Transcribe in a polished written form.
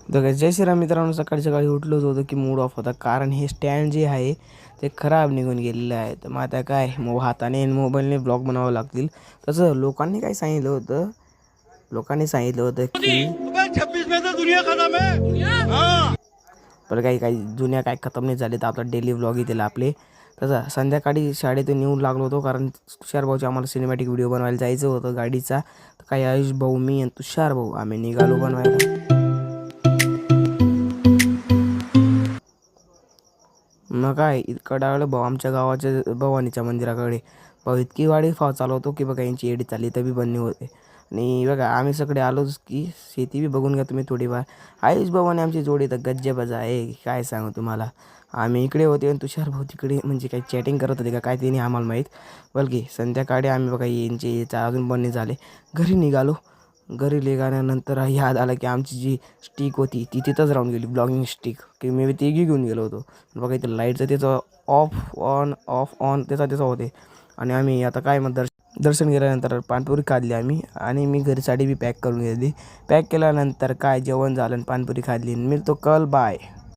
तर जय श्रीराम मित्रांनो, सकाळी सकाळी उठलोच होतं की मूड ऑफ होता, कारण हे स्टँड जे आहे ते खराब निघून गेलेलं आहे. तर मग आता काय हाताने मोबाईलने ब्लॉग बनावं लागतील. तसं लोकांनी काय सांगितलं होतं, की 26 में तो दुनिया खत्म है। हाँ बरं काही काही जुन्या काय खतम नाही झाले तर आपला डेली ब्लॉग येतील आपले. तसं संध्याकाळी शाळेतून येऊन लागलो होतो, कारण तुषार भाऊची आम्हाला सिनेमॅटिक व्हिडिओ बनवायला जायचं होतं गाडीचा. तर काही आयुष भाऊ, मी आणि तुषार भाऊ आम्ही निघालो बनवायला. मग काय इतकं डावलं भाऊ आमच्या गावाच्या भवानीच्या मंदिराकडे. भाऊ इतकी गाडी चालवतो की बघा यांची एडी चालली तरी बंद नाही होते. आणि बघा आम्ही सगळे आलोच की शेती बी बघून घ्या तुम्ही थोडीफार. आयुष भाऊ आणि आमची जोडी तर गज्जेबजा आहे, काय सांगू तुम्हाला. आम्ही इकडे होते आणि तुषार भाऊ तिकडे, म्हणजे काही चॅटिंग करत होते का काय ते नाही आम्हाला माहीत. बल्कि संध्याकाळी आम्ही बघा यांचे अजून बंद नाही झाले. घरी निघालो. घरी निघाल्यानंतर याद आलं की आमची जी स्टिक होती ती तिथंच राहून गेली, ब्लॉगिंग स्टिक, की मी ती घेऊन गेलो होतो. बघा इथं लाईटचं त्याचं ऑफ ऑन त्याचा होते. आणि आम्ही आता काय मग दर्शन केल्यानंतर पाणपुरी खाल्ली आम्ही, आणि मी घरीसाठी बी पॅक करून घेतली. पॅक केल्यानंतर काय जेवण झालं आणि पाणपुरी खाल्ली. मिळतो कल बाय.